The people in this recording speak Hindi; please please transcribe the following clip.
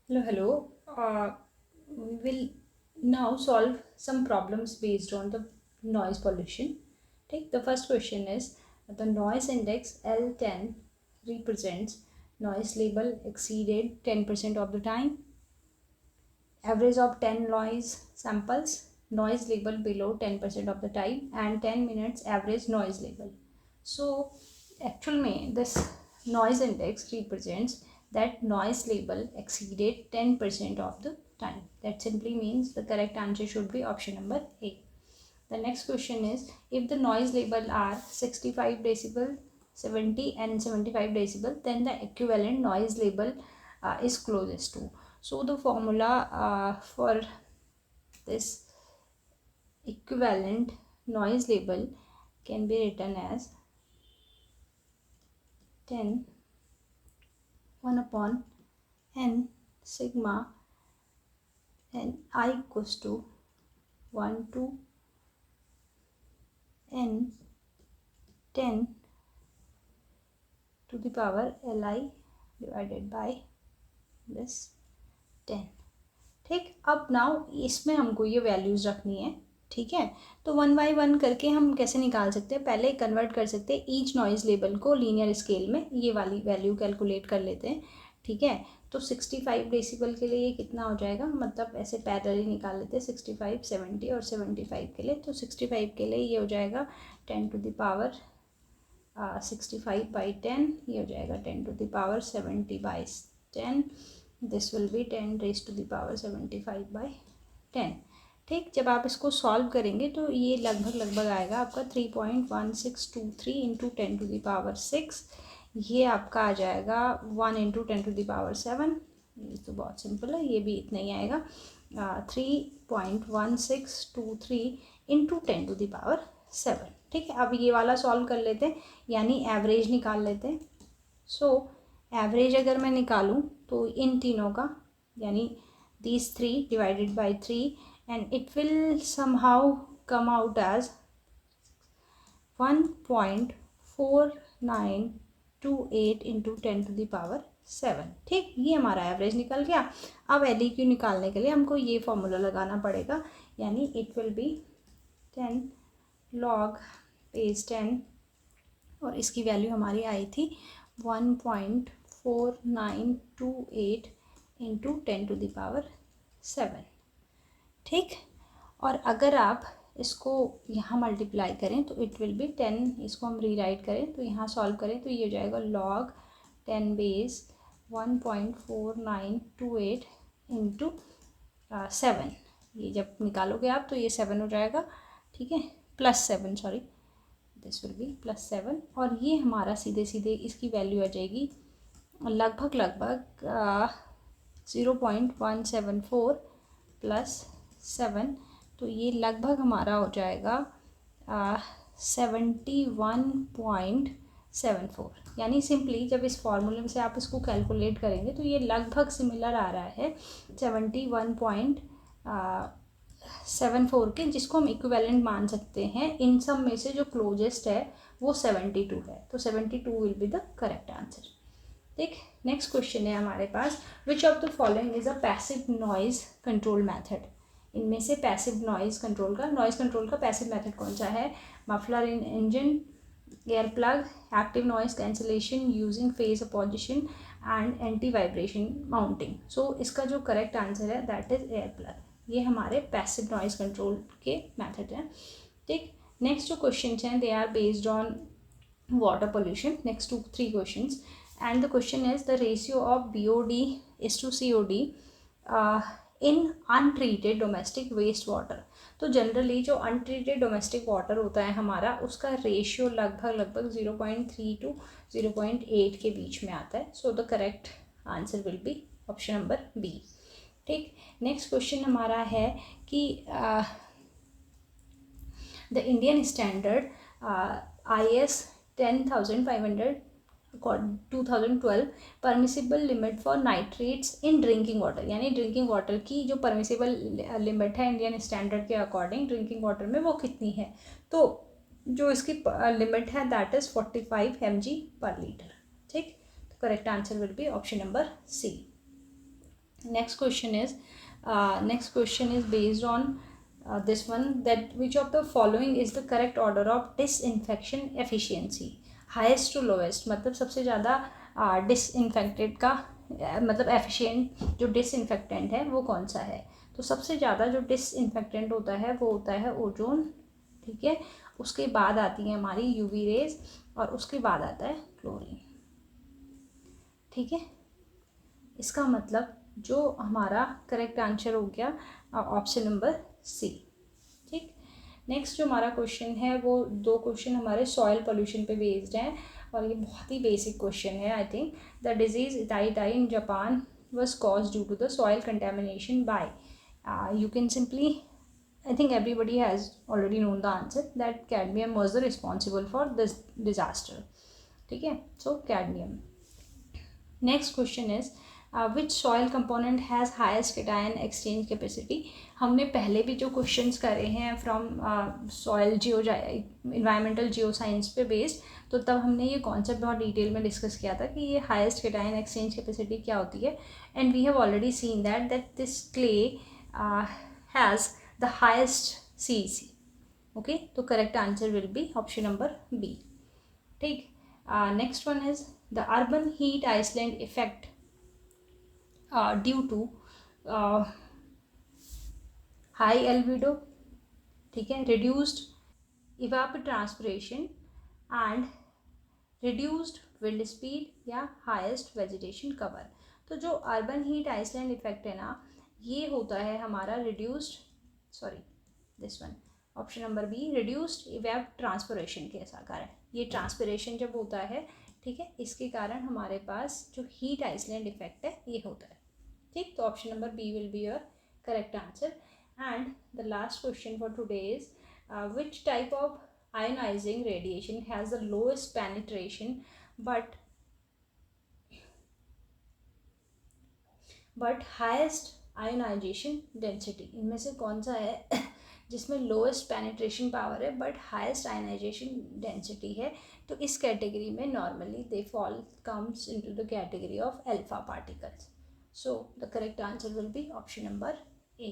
Hello. We will now solve some problems based on the noise pollution. Take the first question is the noise index L10 represents noise level exceeded 10% of the time, average of 10 noise samples, noise level below 10% of the time, and 10 minutes average noise level. So, actual में this noise index represents that noise level exceeded 10% of the time. That simply means the correct answer should be option number A. The next question is if the noise level are 65 decibel, 70 and 75 decibel, then the equivalent noise level is closest to. So the formula for this equivalent noise level can be written as 10 1 upon n sigma and I equals to 1 to n 10 to the power li divided by this 10. ठीक, अब नाउ इसमें हमको ये वैल्यूज़ रखनी है. ठीक है, तो वन बाई वन करके हम कैसे निकाल सकते हैं. पहले कन्वर्ट कर सकते हैं ईच नॉइज़ लेवल को लीनियर स्केल में. ये वाली वैल्यू कैलकुलेट कर लेते हैं. ठीक है, तो 65 डेसिबल के लिए ये कितना हो जाएगा, मतलब ऐसे पैरेलली निकाल लेते हैं 65, 70 और 75 के लिए. तो 65 के लिए ये हो जाएगा 10 टू द पावर 65 बाई 10. ये हो जाएगा 10 to the power 70 by 10. This will be 10 raise to the power 75 by 10. ठीक, जब आप इसको सॉल्व करेंगे तो ये लगभग लगभग आएगा आपका 3.1623 इंटू 10 टू द पावर 6. ये आपका आ जाएगा 1 इंटू 10 टू द पावर 7. ये तो बहुत सिंपल है, ये भी इतना ही आएगा 3.1623 इंटू 10 टू द पावर 7. ठीक है, अब ये वाला सॉल्व कर लेते हैं, यानी एवरेज निकाल लेते हैं. सो एवरेज अगर मैं निकालूं तो इन तीनों का, यानी these 3 divided by 3 and it will somehow come out as 1.4928 into 10 to the power 7. ठीक, ये हमारा एवरेज निकल गया. अब LEQ निकालने के लिए हमको ये फॉर्मूला लगाना पड़ेगा, यानी it will be 10 log base 10 और इसकी वैल्यू हमारी आई थी 1.4928 इंटू 10 टू द पावर 7. ठीक, और अगर आप इसको यहाँ मल्टीप्लाई करें तो इट विल बी 10. इसको हम रीराइट करें तो यहाँ सॉल्व करें तो ये हो जाएगा log 10 बेस 1.4928 इंटू 7. ये जब निकालोगे आप तो ये 7 हो जाएगा. ठीक है, +7, सॉरी, दिस विल बी +7. और ये हमारा सीधे सीधे इसकी वैल्यू आ जाएगी लगभग लगभग 0.174 प्लस 7. तो ये लगभग हमारा हो जाएगा 71.74. यानी सिंपली जब इस फॉर्मूले से आप इसको कैलकुलेट करेंगे तो ये लगभग सिमिलर आ रहा है 71.74 के, जिसको हम इक्विवेलेंट मान सकते हैं. इन सब में से जो क्लोजेस्ट है वो 72 है, तो 72 will be the correct answer. ठीक, नेक्स्ट क्वेश्चन है हमारे पास, which of the following is a passive noise control method. इनमें से पैसिव नॉइज कंट्रोल का पैसिव मेथड कौन सा है. Muffler in engine, air plug, active noise cancellation using phase opposition and anti vibration mounting. So इसका जो करेक्ट आंसर है दैट इज एयर प्लग. ये हमारे पैसिव नॉइज कंट्रोल के मेथड हैं. ठीक, नेक्स्ट जो क्वेश्चन हैं they are based on water pollution. Next 2-3 questions, and the question is the ratio of BOD is to COD in untreated domestic waste water. तो जनरली जो अनट्रीटेड डोमेस्टिक वाटर होता है हमारा, उसका रेशियो लगभग लगभग 0.3 to 0.8 के बीच में आता है. So the correct answer will be option number B. ठीक, नेक्स्ट क्वेश्चन हमारा है कि the Indian standard IS 10,500 2012 permissible limit for nitrates in drinking water, यानी ड्रिंकिंग वाटर की जो परमिसिबल लिमिट है इंडियन स्टैंडर्ड के अकॉर्डिंग ड्रिंकिंग वाटर में वो कितनी है. तो जो इसकी लिमिट है that is 45 mg per litre. ठीक, तो correct answer will be option number C. Next question is based on this one, that which of the following is the correct order of disinfection efficiency, highest to lowest, मतलब सबसे ज़्यादा डिसइनफेक्टेड का मतलब एफिशिएंट जो डिसइनफेक्टेंट है वो कौन सा है। तो सबसे ज़्यादा जो डिसइनफेक्टेंट होता है वो होता है ओजोन, ठीक है। उसके बाद आती है हमारी यूवी रेज और उसके बाद आता है क्लोरीन, ठीक है। इसका मतलब जो हमारा करेक्ट आंसर हो गया ऑप्शन नंबर सी, ठीक। नेक्स्ट जो हमारा क्वेश्चन है वो 2 क्वेश्चन हमारे सॉइल पोल्यूशन पे बेस्ड हैं और ये बहुत ही बेसिक क्वेश्चन है। I think the disease itai itai in Japan was caused due to the soil contamination by you can simply, I think everybody has already known the answer, that cadmium was the responsible for this disaster, ठीक है। सो cadmium। Next question is which soil component has heist cation exchange capacity. हमने पहले भी जो क्वेश्चंस करे हैं from soil Jio environmental geo science पे बेस्ड, तो तब हमने ये कॉन्सेप्ट बहुत डिटेल में डिस्कस किया था कि ये हाइस्ट कैटायन एक्सचेंज कैपेसिटी क्या होती है। And we have already seen that this clay has the highest CEC, okay. तो correct answer will be option number B, ठीक। Next one is the urban heat island effect due to high albedo, ठीक है, reduced evapotranspiration and reduced wind speed या highest vegetation cover। तो जो urban heat island effect है ना, ये होता है हमारा this one option number B, reduced evapotranspiration के कारण। ये ट्रांसपिरेशन जब होता है, ठीक है, इसके कारण हमारे पास जो हीट आइसलैंड इफेक्ट है ये होता है, ठीक। तो option number B will be your correct answer. And the last question for today is which type of ionizing radiation has the lowest penetration but highest ionization density. इनमें से कौन सा है जिसमें लोएस्ट पेनिट्रेशन पावर है बट हाईएस्ट आयनाइजेशन डेंसिटी है। तो इस कैटेगरी में normally they fall comes into the category of alpha particles. So the correct answer will be option number A.